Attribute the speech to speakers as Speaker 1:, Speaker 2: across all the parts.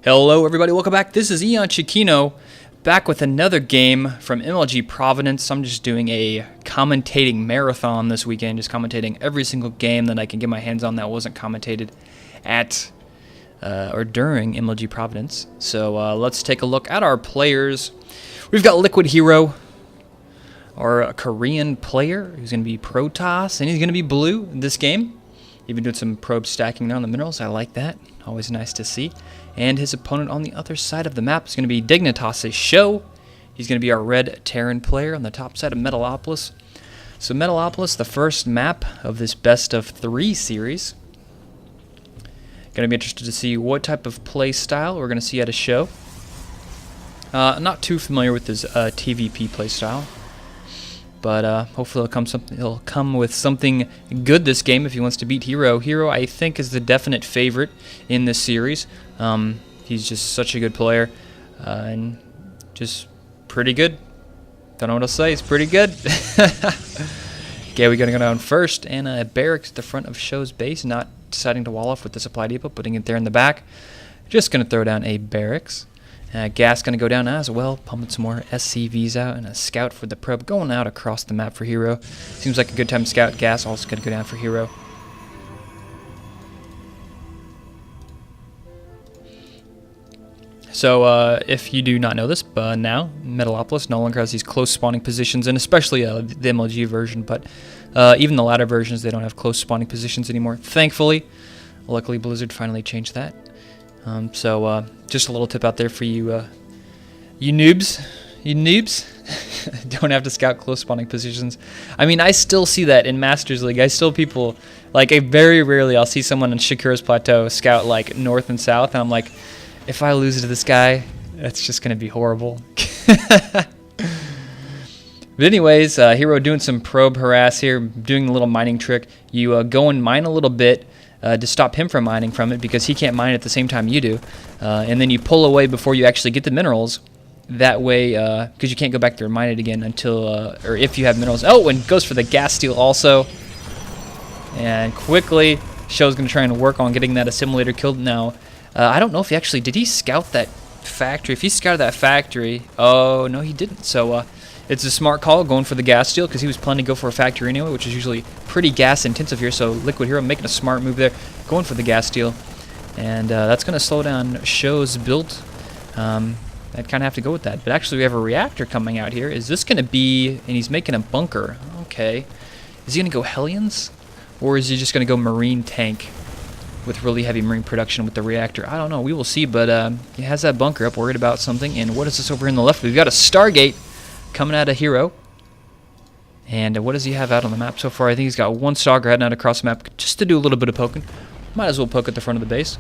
Speaker 1: Hello everybody, welcome back. This is EonShiKeno, back with another game from MLG Providence. I'm just doing a commentating marathon this weekend, just commentating every single game that I can get my hands on that wasn't commentated at or during MLG Providence. So let's take a look at our players. We've got LiquidHero, our Korean player, who's going to be Protoss, and he's going to be blue in this game. Even doing some probe stacking there on the minerals. I like that. Always nice to see. And his opponent on the other side of the map is going to be d.Sjow. He's going to be our red Terran player on the top side of Metalopolis. So Metalopolis, the first map of this best of 3 series. Going to be interested to see what type of play style we're going to see at a show. Not too familiar with his TVP play style. But hopefully he'll come with something good this game if he wants to beat Hero. Hero, I think, is the definite favorite in this series. He's just such a good player and just pretty good. Don't know what to say. He's pretty good. Okay, we're going to go down first. And barracks at the front of Show's base. Not deciding to wall off with the supply depot, putting it there in the back. Just going to throw down a barracks. Gas going to go down as well, pumping some more SCVs out, and a scout for the probe going out across the map for Hero. Seems like a good time to scout. Gas also going to go down for Hero. So if you do not know this, now Metalopolis no longer has these close spawning positions, and especially the MLG version, but even the latter versions, they don't have close spawning positions anymore, thankfully. Luckily Blizzard finally changed that. Just a little tip out there for you, you noobs. Don't have to scout close spawning positions. I mean, I still see that in Masters League. Very rarely I'll see someone on Shakura's Plateau scout like north and south, and I'm like, if I lose to this guy, that's just gonna be horrible. But anyways, Hero doing some probe harass here, doing a little mining trick. You go and mine a little bit. To stop him from mining from it, because he can't mine at the same time you do, and then you pull away before you actually get the minerals. That way, because you can't go back there and mine it again until, or if you have minerals. Oh, and goes for the gas steal also, and quickly Show's going to try and work on getting that assimilator killed now. I don't know if did he scout that factory? If he scouted that factory, oh no, he didn't. So it's a smart call going for the gas steal, because he was planning to go for a factory anyway, which is usually pretty gas intensive here. So LiquidHero making a smart move there, going for the gas steal, and that's going to slow down Show's build. I'd kind of have to go with that. But actually we have a reactor coming out here. Is this going to be, and he's making a bunker. Okay. Is he going to go Hellions? Or is he just going to go Marine tank with really heavy Marine production with the reactor? I don't know. We will see. But he has that bunker up, worried about something. And what is this over here on the left? We've got a Stargate coming out of Hero. And what does he have out on the map so far? I think he's got one Stalker heading out across the map just to do a little bit of poking. Might as well poke at the front of the base.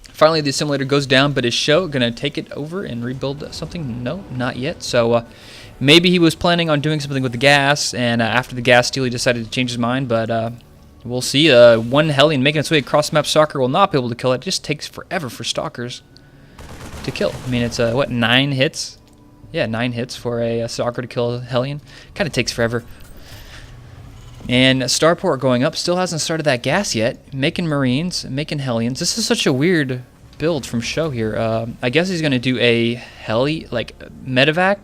Speaker 1: Finally, the assimilator goes down, but is Show going to take it over and rebuild something? No, not yet. So maybe he was planning on doing something with the gas, and after the gas steal, he decided to change his mind. But we'll see. One Hellion making its way across the map. Stalker will not be able to kill it. It just takes forever for Stalkers to kill. I mean, it's, 9 hits? Yeah, 9 hits for a Stalker to kill a Hellion. Kind of takes forever. And Starport going up, still hasn't started that gas yet. Making Marines, making Hellions. This is such a weird build from Show here. I guess he's going to do a medevac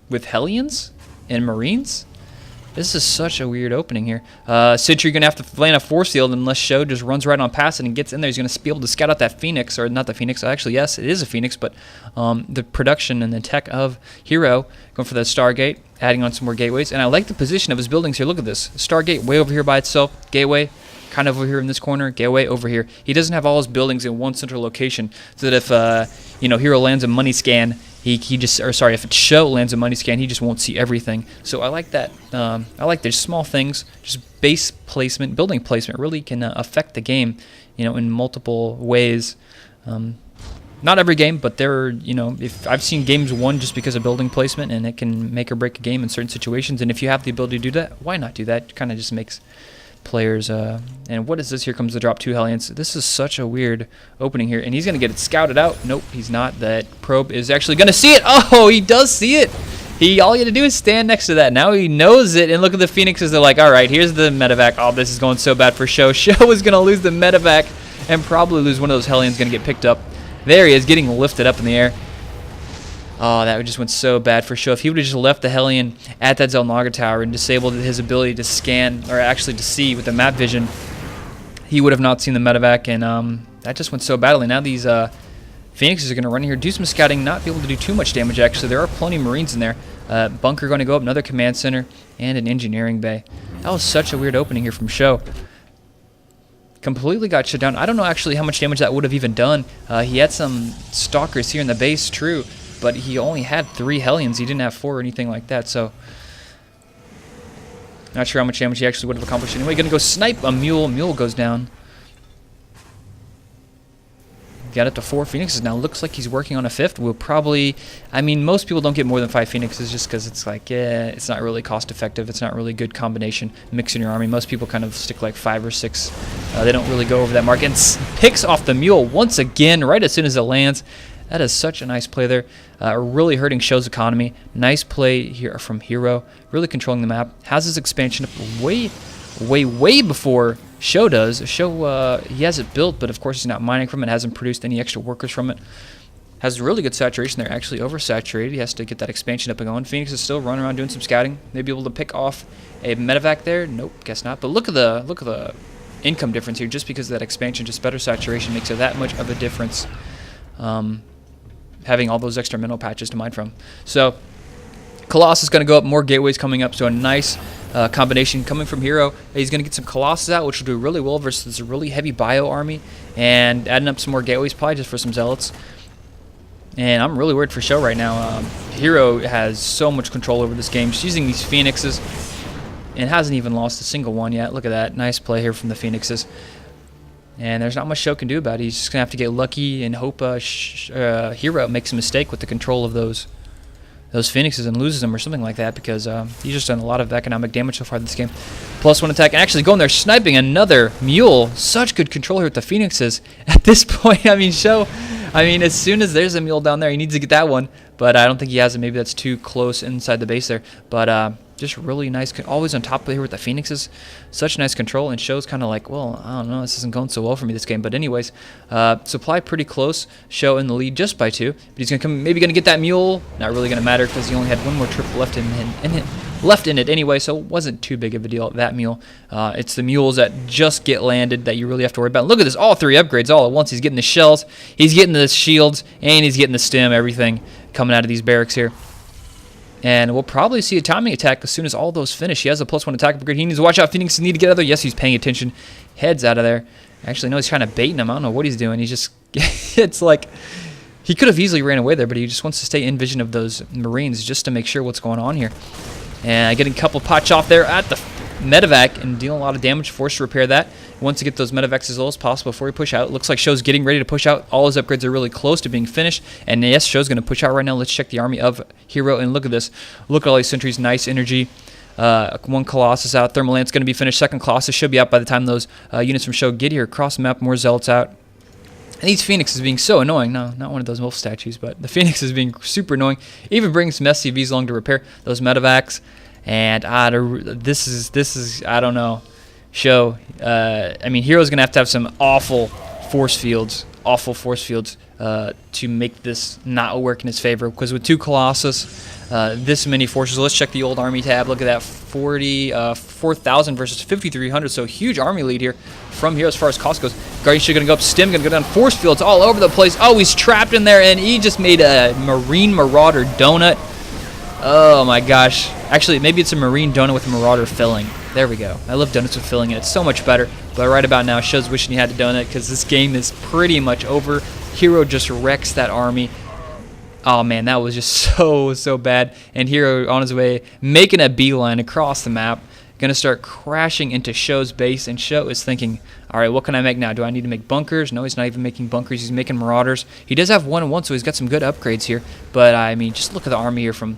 Speaker 1: with Hellions and Marines. This is such a weird opening here. Sentry going to have to land a force field unless Show just runs right on past it and gets in there. He's going to be able to scout out that Phoenix, or not the Phoenix. Actually, yes, it is a Phoenix, but the production and the tech of Hero going for the Stargate, adding on some more gateways. And I like the position of his buildings here. Look at this. Stargate way over here by itself. Gateway kind of over here in this corner. Gateway over here. He doesn't have all his buildings in one central location, so that if Hero lands a money scan, if it's Show lands a money scan, he just won't see everything. So I like that. I like there's small things, just base placement, building placement really can affect the game, in multiple ways. Not every game, but if I've seen games won just because of building placement, and it can make or break a game in certain situations. And if you have the ability to do that, why not do that? It kind of just makes players. And what is this? Here comes the drop 2 Hellions. This is such a weird opening here, and he's going to get it scouted out. Nope, he's not. That probe is actually going to see it. Oh, he does see it. All you had to do is stand next to that. Now he knows it, and look at the Phoenixes. They're like, all right, here's the medevac. Oh, this is going so bad for Show. Show is going to lose the medevac and probably lose one of those Hellions. Going to get picked up. There he is, getting lifted up in the air. Oh, that just went so bad for Zerg. If he would have just left the Hellion at that Zelnaga tower and disabled his ability to scan, or actually to see with the map vision, he would have not seen the medevac, and that just went so badly. Now these Phoenixes are going to run here, do some scouting, not be able to do too much damage, actually. There are plenty of Marines in there. Bunker going to go up, another command center, and an engineering bay. That was such a weird opening here from Zerg. Completely got shut down. I don't know actually how much damage that would have even done. He had some stalkers here in the base, true, but he only had 3 Hellions. He didn't have 4 or anything like that, so not sure how much damage he actually would have accomplished. Anyway, gonna go snipe a mule. Mule goes down. Got up to 4 Phoenixes now. Looks like he's working on a 5th. We'll probably, I mean, most people don't get more than 5 Phoenixes just because it's like, yeah, it's not really cost effective. It's not really a good combination mixing your army. Most people kind of stick like 5 or 6. They don't really go over that mark. And picks off the mule once again right as soon as it lands. That is such a nice play there. Really hurting Zhow's economy. Nice play here from Hero. Really controlling the map. Has his expansion up way before Zerg does. Zerg, he has it built, but of course he's not mining from it. Hasn't produced any extra workers from it. Has really good saturation there. Actually oversaturated. He has to get that expansion up and going. Phoenix is still running around doing some scouting. Maybe able to pick off a medevac there. Nope, guess not. But look at the income difference here. Just because of that expansion, just better saturation makes it that much of a difference. Having all those extra mineral patches to mine from. So Colossus is going to go up. More gateways coming up. So a nice combination coming from Hero. He's going to get some Colossus out, which will do really well versus a really heavy bio army, and adding up some more gateways probably just for some zealots. And I'm really worried for Zerg right now. Hero has so much control over this game. Just using these Phoenixes and hasn't even lost a single one yet. Look at that. Nice play here from the Phoenixes. And there's not much Zerg can do about it. He's just going to have to get lucky and hope Hero makes a mistake with the control of those Phoenixes and loses them or something like that, because he's just done a lot of economic damage so far this game. +1 attack, and actually going there sniping another mule. Such good control here with the Phoenixes. At this point, I mean, as soon as there's a mule down there, he needs to get that one, but I don't think he has it. Maybe that's too close inside the base there, but just really nice, always on top of here with the Phoenixes. Such nice control, and Zhow's kind of like, well, I don't know, this isn't going so well for me this game. But anyways, supply pretty close. Zerg in the lead just by 2, but he's gonna maybe gonna get that mule. Not really gonna matter because he only had 1 more trip left in it anyway, so it wasn't too big of a deal, that mule. It's the mules that just get landed that you really have to worry about. Look at this, all 3 upgrades all at once. He's getting the shells, he's getting the shields, and he's getting the stem, everything coming out of these barracks here. And we'll probably see a timing attack as soon as all those finish. He has a +1 attack upgrade. He needs to watch out. Phoenix need to get out there. Yes, he's paying attention. Heads out of there. Actually, no, he's trying to bait him. I don't know what he's doing. He's just, it's like, he could have easily ran away there, but he just wants to stay in vision of those Marines just to make sure what's going on here. And getting a couple potch off there at the medevac and dealing a lot of damage. Forced to repair that. He wants to get those medevacs as low as possible before he push out. Looks like Zhow's getting ready to push out. All his upgrades are really close to being finished. And yes, Zhow's going to push out right now. Let's check the army of Hero. And look at this. Look at all these sentries. Nice energy. 1 Colossus out. Thermal Lance going to be finished. 2nd Colossus should be out by the time those units from Zhw get here. Across the map, more Zealots out. And these Phoenixes being so annoying. No, not one of those wolf statues, but the Phoenixes being super annoying. Even bringing some SCVs along to repair those medevacs. And this is I don't know. Zhw. I mean, Hero's gonna have some awful force fields, to make this not work in his favor. Because with 2 Colossus, this many forces. Let's check the old army tab. Look at that, 4,000 versus 5,300. So huge army lead here from Hero as far as cost goes. Guardianship gonna go up. Stim gonna go down. Force fields all over the place. Oh, he's trapped in there, and he just made a Marine Marauder donut. Oh my gosh. Actually, maybe it's a Marine donut with a Marauder filling. There we go. I love donuts with filling in. It's so much better. But right about now, Zhow's wishing he had a donut because this game is pretty much over. Hero just wrecks that army. Oh man, that was just so bad. And Hero on his way, making a beeline across the map. Gonna start crashing into Zhow's base, and Zhw is thinking, all right, what can I make now? Do I need to make bunkers? No, he's not even making bunkers. He's making Marauders. He does have 1-1, so he's got some good upgrades here. But I mean, just look at the army here from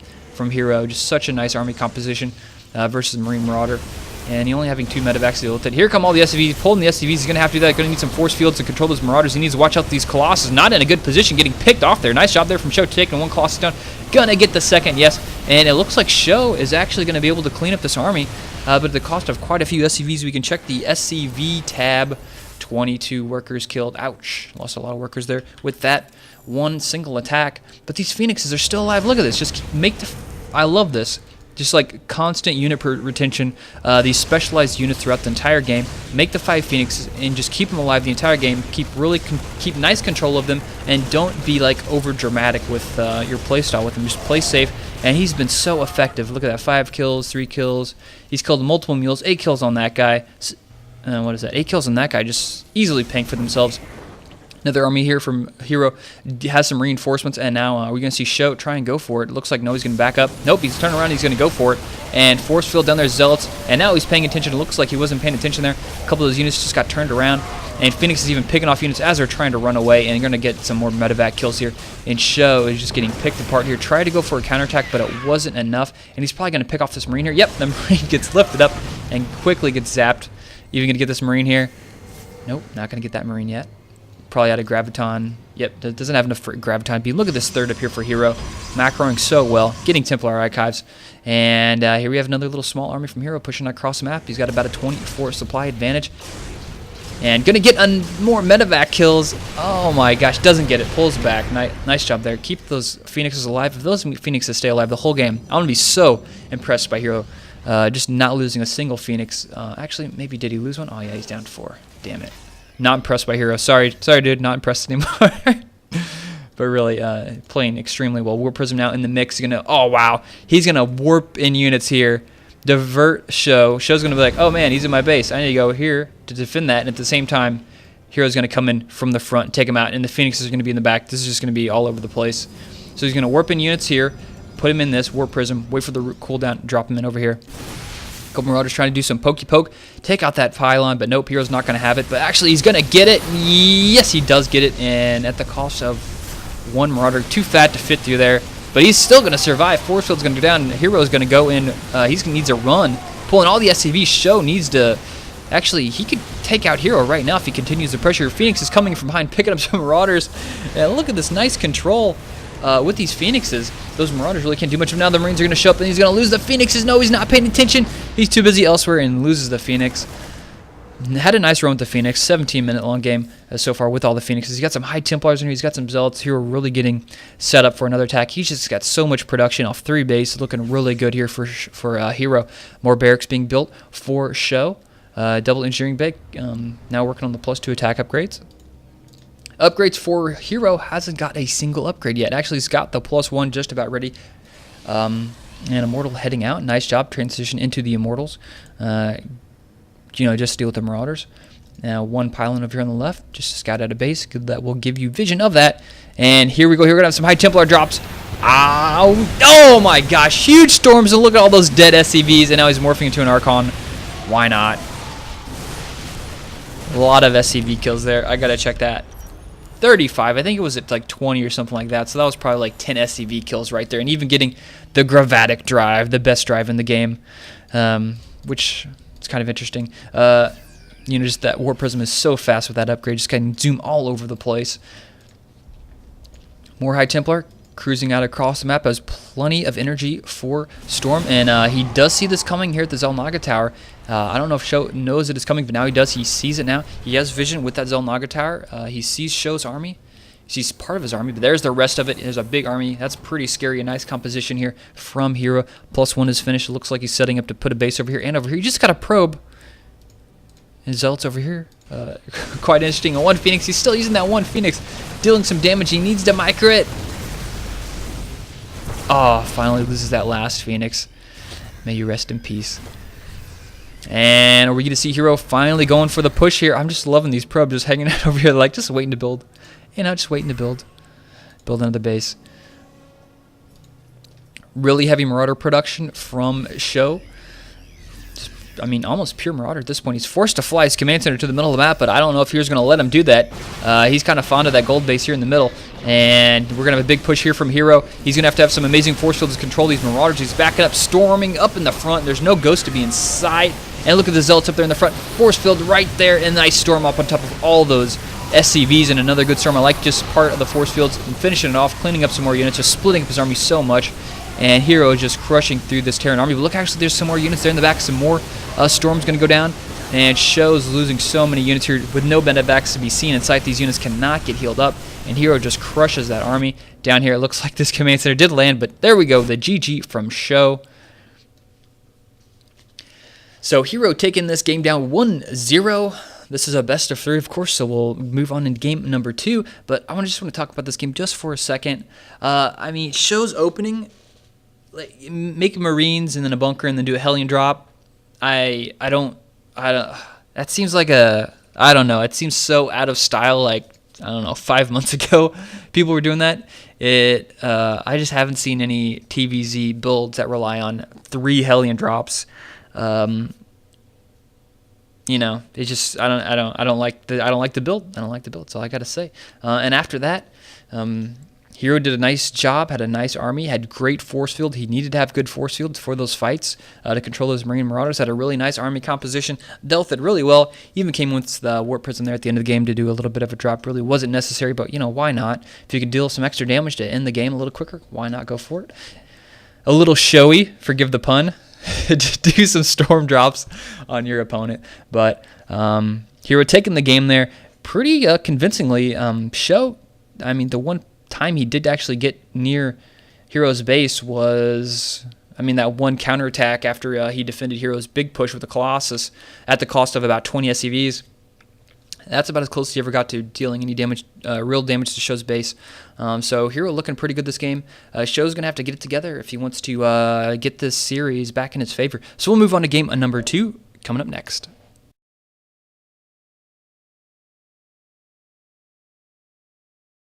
Speaker 1: Hero. Just such a nice army composition versus Marine Marauder. And he only having 2 medevacs to deal with it. Here come all the SCVs. Pulling the SCVs. He's going to have to do that. Going to need some force fields to control those Marauders. He needs to watch out these Colossus. Not in a good position. Getting picked off there. Nice job there from Zhw taking 1 Colossus down. Going to get the 2nd. Yes. And it looks like Zhw is actually going to be able to clean up this army. But at the cost of quite a few SCVs. We can check the SCV tab. 22 workers killed. Ouch. Lost a lot of workers there with that one single attack. But these Phoenixes are still alive. Look at this. Just make the... I love this. Just like constant unit retention, these specialized units throughout the entire game. Make the 5 Phoenixes and just keep them alive the entire game. Keep nice control of them, and don't be like over dramatic with your playstyle with them. Just play safe. And he's been so effective. Look at that, 5 kills, 3 kills. He's killed multiple mules, 8 kills on that guy. What is that? 8 kills on that guy. Just easily paying for themselves. Another army here from Hero has some reinforcements, and now we're going to see Zerg try and go for it. Looks like no, he's going to back up. Nope, he's turning around, he's going to go for it. And force field down there, Zealots, and now he's paying attention. It looks like he wasn't paying attention there. A couple of those units just got turned around, and Phoenix is even picking off units as they're trying to run away, and you're going to get some more medevac kills here. And Zerg is just getting picked apart here. Tried to go for a counterattack, but it wasn't enough, and he's probably going to pick off this Marine here. Yep, the Marine gets lifted up and quickly gets zapped. Even going to get this Marine here. Nope, not going to get that Marine yet. Probably out of Graviton. Yep, doesn't have enough for Graviton beam. Look at this third up here for Hero. Macroing so well, getting Templar Archives. And here we have another little small army from Hero pushing across the map. He's got about a 24 supply advantage. And gonna get more medevac kills. Oh my gosh, doesn't get it. Pulls back. Nice job there. Keep those Phoenixes alive. If those Phoenixes stay alive the whole game, I'm gonna be so impressed by Hero. Just not losing a single Phoenix. Actually, maybe did he lose one? Oh yeah, he's down to 4. Damn it. Not impressed by Hero. Sorry, dude. Not impressed anymore. But really, playing extremely well. Warp Prism now in the mix. Oh wow, he's gonna warp in units here. Divert Zerg. Zerg's gonna be like, oh man, he's in my base. I need to go here to defend that. And at the same time, Hero's gonna come in from the front, take him out, and the Phoenixes are gonna be in the back. This is just gonna be all over the place. So he's gonna warp in units here, put him in this Warp Prism, wait for the cooldown, drop him in over here. Couple Marauders trying to do some pokey poke, take out that pylon, but nope, Hero's not going to have it. But actually, he's going to get it. Yes, he does get it, and at the cost of 1 Marauder, too fat to fit through there. But he's still going to survive. Force field's going to go down, and Hero's going to go in. He needs a run, pulling all the SCVs. Zerg needs to. Actually, he could take out Hero right now if he continues the pressure. Phoenix is coming from behind, picking up some Marauders. And look at this nice control. With these Phoenixes, those Marauders really can't do much. Now the Marines are going to show up, and he's going to lose the Phoenixes. No, he's not paying attention. He's too busy elsewhere and loses the Phoenix. Had a nice run with the Phoenix. 17-minute long game so far with all the Phoenixes. He's got some High Templars in here. He's got some Zealots here really getting set up for another attack. He's just got so much production off 3 base. Looking really good here for Hero. More barracks being built for Zerg. Double engineering bay. Now working on the +2 attack upgrades. Upgrades for Hero hasn't got a single upgrade yet. Actually, he's got the +1 just about ready. And Immortal heading out. Nice job. Transition into the Immortals. Just deal with the Marauders. Now, 1 pylon over here on the left. Just to scout out a base. That will give you vision of that. And here we go. Here we're going to have some High Templar drops. Ow! Oh my gosh. Huge storms. And look at all those dead SCVs. And now he's morphing into an Archon. Why not? A lot of SCV kills there. I got to check that. 35. I think it was at like 20 or something like that. So that was probably like 10 SCV kills right there. And even getting the Gravatic drive, the best drive in the game, which is kind of interesting. Just that Warp Prism is so fast with that upgrade. Just kind of zoom all over the place. More High Templar cruising out across the map. Has plenty of energy for Storm. And he does see this coming here at the Zelnaga Tower. I don't know if Zerg knows it is coming, but now he does. He sees it now. He has vision with that Zelnaga Tower. He sees Zerg's army. He sees part of his army, but there's the rest of it. There's a big army. That's pretty scary. A nice composition here from Hero. +1 is finished. It looks like he's setting up to put a base over here and over here. He just got a probe. And Zealots over here. Quite interesting. On 1 Phoenix. He's still using that 1 Phoenix. Dealing some damage. He needs to micro it. Oh, finally loses that last Phoenix. May you rest in peace. And are we going to see Hero finally going for the push here? I'm just loving these probes just hanging out over here, like just waiting to build. Just waiting to build. Build another base. Really heavy Marauder production from Zerg. Almost pure Marauder at this point. He's forced to fly his command center to the middle of the map, but I don't know if Hero's going to let him do that. He's kind of fond of that gold base here in the middle. And we're going to have a big push here from Hero. He's going to have some amazing force fields to control these Marauders. He's backing up, storming up in the front. There's no ghost to be in sight. And look at the Zealots up there in the front. Force field right there, and nice storm up on top of all those SCVs, and another good storm. I like just part of the force fields and finishing it off, cleaning up some more units, just splitting up his army so much. And Hero is just crushing through this Terran army. But look, actually, there's some more units there in the back. Some more storms going to go down. And Zhow's losing so many units here with no medevacs to be seen in sight. These units cannot get healed up, and Hero just crushes that army. Down here, it looks like this command center did land, but there we go, the GG from Zhw. So Hero taking this game down 1-0. This is a best of 3, of course, so we'll move on into game number 2. But I just want to talk about this game just for a second. I mean, Zhow's opening, like, make Marines and then a bunker and then do a Hellion drop. I don't. That seems like I don't know. It seems so out of style. Like, I don't know, 5 months ago, people were doing that. I just haven't seen any TVZ builds that rely on 3 Hellion drops. You know, it just I don't like the build. I don't like the build. That's all I gotta say. And after that, Hero did a nice job. Had a nice army. Had great force field. He needed to have good force fields for those fights to control those Marine Marauders. Had a really nice army composition. Dealt it really well. Even came with the Warp Prism there at the end of the game to do a little bit of a drop. Really wasn't necessary, but you know, why not? If you could deal some extra damage to end the game a little quicker, why not go for it? A little showy, forgive the pun. Do some storm drops on your opponent, but Hero taking the game there pretty convincingly. Zhw, I mean, the one time he did actually get near Hero's base was, I mean, that one counterattack after he defended Hero's big push with the Colossus at the cost of about 20 SCVs. That's about as close as he ever got to dealing any damage, real damage to Zhow's base. So Hero looking pretty good this game. Zhow's going to have to get it together if he wants to get this series back in his favor. So we'll move on to game number 2 coming up next.